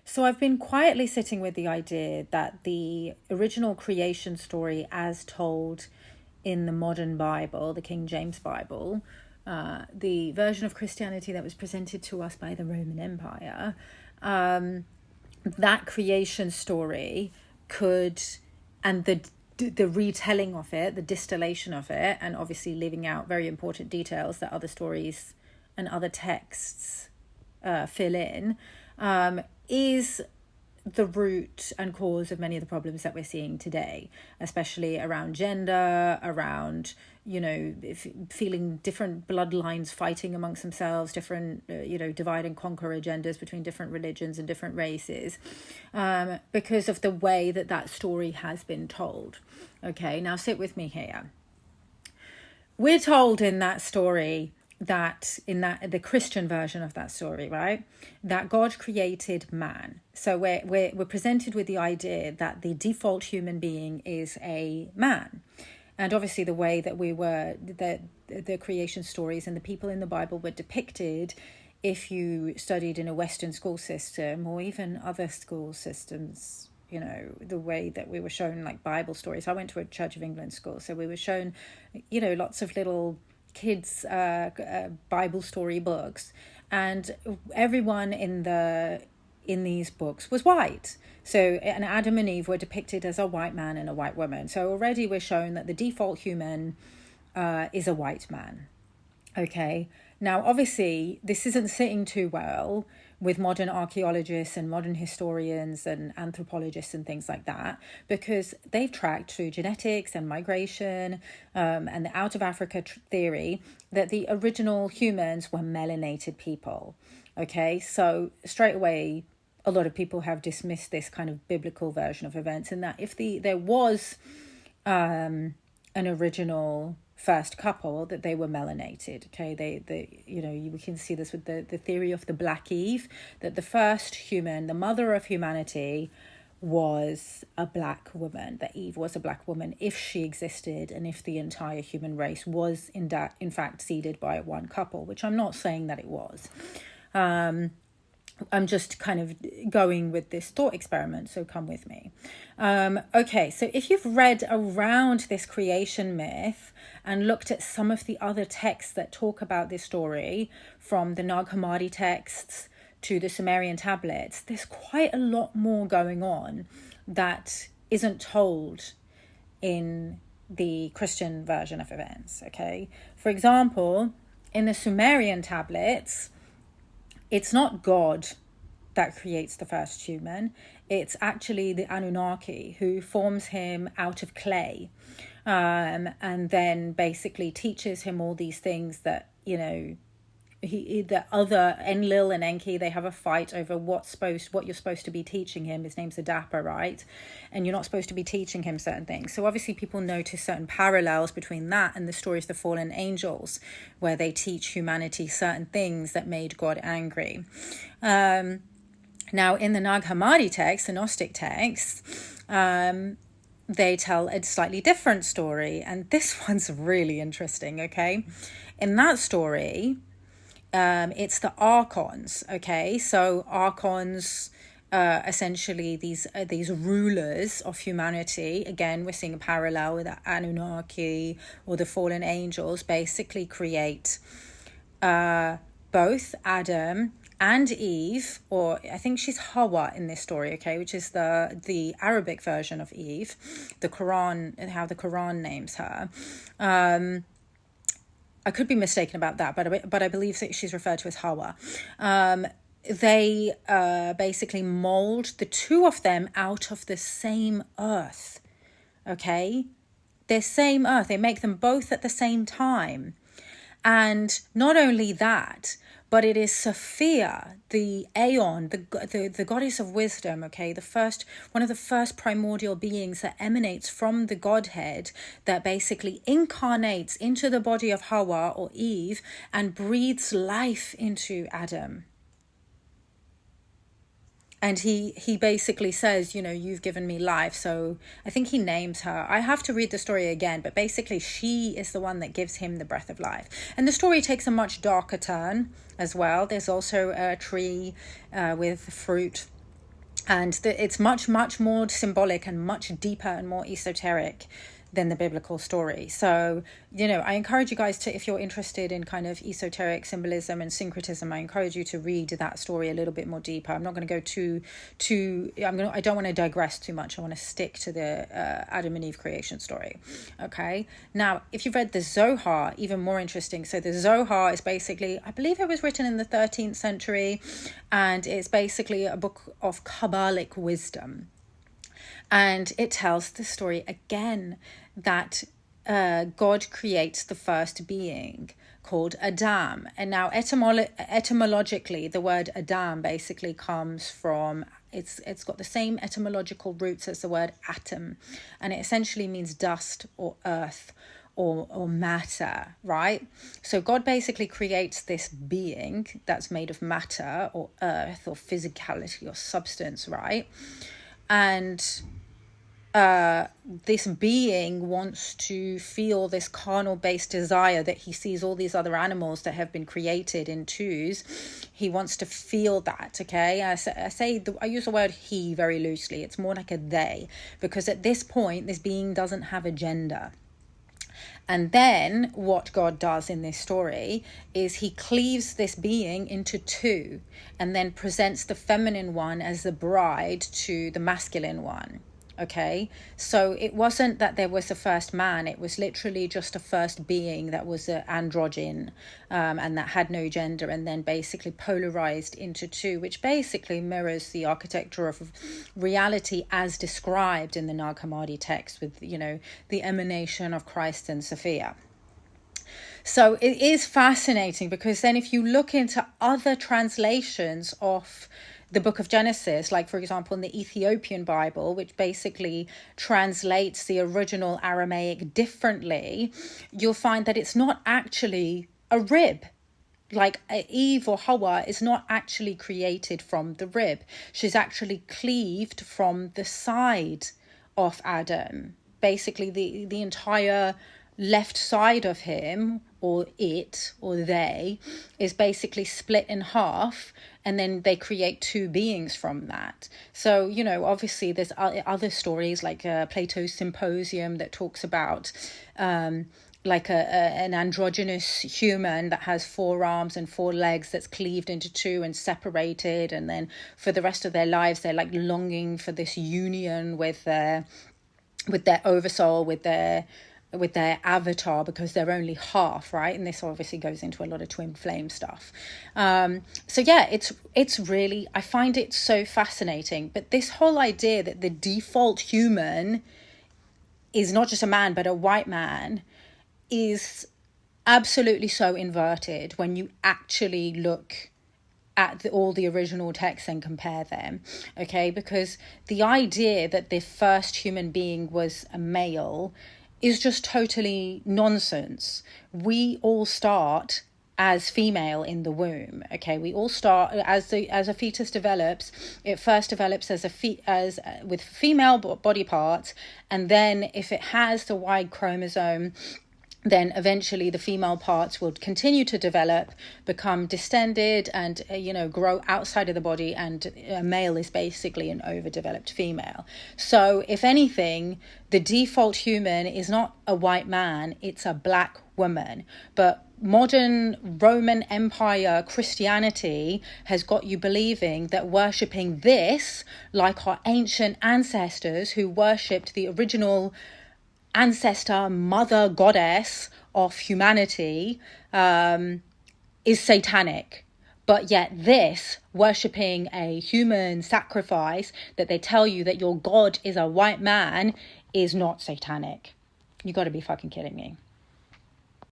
So I've been quietly sitting with the idea that the original creation story, as told in the modern Bible, the King James Bible, the version of Christianity that was presented to us by the Roman Empire, that creation story could, and the retelling of it, the distillation of it, and obviously leaving out very important details that other stories and other texts fill in, is the root and cause of many of the problems that we're seeing today, especially around gender, around, feeling different bloodlines fighting amongst themselves, different, divide and conquer agendas between different religions and different races, because of the way that that story has been told. Okay, now sit with me here. We're told in that story that the Christian version of that story, right, that God created man. So we're presented with the idea that the default human being is a man. And obviously the way that the creation stories and the people in the Bible were depicted, if you studied in a Western school system or even other school systems, the way that we were shown like Bible stories. I went to a Church of England school, so we were shown, lots of little kids Bible story books, and everyone in these books was white. So and Adam and Eve were depicted as a white man and a white woman. So already we're shown that the default human is a white man. Okay, now obviously this isn't sitting too well with modern archaeologists and modern historians and anthropologists and things like that, because they've tracked through genetics and migration and the out of Africa theory that the original humans were melanated people. Okay, so straight away a lot of people have dismissed this kind of biblical version of events, and that if there was an original first couple, that they were melanated. Okay, we can see this with the theory of the Black Eve, that the first human, the mother of humanity, was a black woman, that Eve was a black woman if she existed, and if the entire human race was in fact seeded by one couple, which I'm not saying that it was. I'm just kind of going with this thought experiment, so come with me. Okay, so if you've read around this creation myth and looked at some of the other texts that talk about this story, from the Nag Hammadi texts to the Sumerian tablets, there's quite a lot more going on that isn't told in the Christian version of events. Okay, for example, in the Sumerian tablets, it's not God that creates the first human. It's actually the Anunnaki who forms him out of clay, and then basically teaches him all these things that, the other Enlil and Enki, they have a fight over what you're supposed to be teaching him. His name's Adapa, right? And you're not supposed to be teaching him certain things. So obviously people notice certain parallels between that and the stories of the fallen angels, where they teach humanity certain things that made God angry. Now in the Nag Hammadi text, the Gnostic text, they tell a slightly different story, and this one's really interesting. Okay, in that story, it's the archons. Okay, so archons, essentially these rulers of humanity. Again, we're seeing a parallel with the Anunnaki or the fallen angels. Basically create both Adam and Eve, or I think she's Hawa in this story, okay, which is the Arabic version of Eve, the Quran, and how the Quran names her. I could be mistaken about that, but I believe that she's referred to as Hawa. They basically mold the two of them out of the same earth, okay? Their same earth. They make them both at the same time. And not only that, but it is Sophia, the Aeon, the goddess of wisdom, okay, one of the first primordial beings that emanates from the Godhead, that basically incarnates into the body of Hawa or Eve and breathes life into Adam. And he basically says, you've given me life. So I think he names her. I have to read the story again, but basically she is the one that gives him the breath of life. And the story takes a much darker turn as well. There's also a tree with fruit And it's much, much more symbolic and much deeper and more esoteric than the biblical story. So, I encourage you guys to, if you're interested in kind of esoteric symbolism and syncretism, I encourage you to read that story a little bit more deeper. I'm not going to go I don't want to digress too much. I want to stick to the Adam and Eve creation story. Okay. Now, if you've read the Zohar, even more interesting. So the Zohar is basically, I believe it was written in the 13th century, and it's basically a book of Kabbalic wisdom. And it tells the story again that God creates the first being called Adam. And now etymologically, the word Adam basically comes from, it's got the same etymological roots as the word atom. And it essentially means dust or earth or matter, right? So God basically creates this being that's made of matter or earth or physicality or substance, right? And this being wants to feel this carnal based desire that he sees all these other animals that have been created in twos. He wants to feel that. Okay, I use the word he very loosely. It's more like a they, because at this point this being doesn't have a gender. And then what God does in this story is he cleaves this being into two and then presents the feminine one as the bride to the masculine one. Okay, so it wasn't that there was a first man, it was literally just a first being that was an androgyne, and that had no gender, and then basically polarized into two, which basically mirrors the architecture of reality as described in the Nag Hammadi text with, the emanation of Christ and Sophia. So it is fascinating, because then if you look into other translations of the book of Genesis, like for example in the Ethiopian Bible, which basically translates the original Aramaic differently, you'll find that it's not actually a rib. Like Eve or Hawa is not actually created from the rib. She's actually cleaved from the side of Adam. Basically the entire left side of him, or it, or they, is basically split in half, and then they create two beings from that. So, obviously there's other stories like Plato's Symposium that talks about like an androgynous human that has 4 arms and 4 legs that's cleaved into two and separated, and then for the rest of their lives they're like longing for this union with their oversoul, with their avatar, because they're only half, right? And this obviously goes into a lot of twin flame stuff. So yeah, it's really, I find it so fascinating. But this whole idea that the default human is not just a man but a white man is absolutely so inverted when you actually look at all the original texts and compare them. Okay, because the idea that the first human being was a male is just totally nonsense. We all start as female in the womb. Okay, we all start as a fetus develops. It first develops as with female body parts, and then if it has the Y chromosome, then eventually the female parts will continue to develop, become distended, and grow outside of the body, and a male is basically an overdeveloped female. So if anything, the default human is not a white man, it's a black woman. But modern Roman Empire Christianity has got you believing that worshipping this, like our ancient ancestors who worshipped the original ancestor, mother, goddess of humanity, is satanic. But yet this, worshipping a human sacrifice that they tell you that your God is a white man, is not satanic. You got to be fucking kidding me.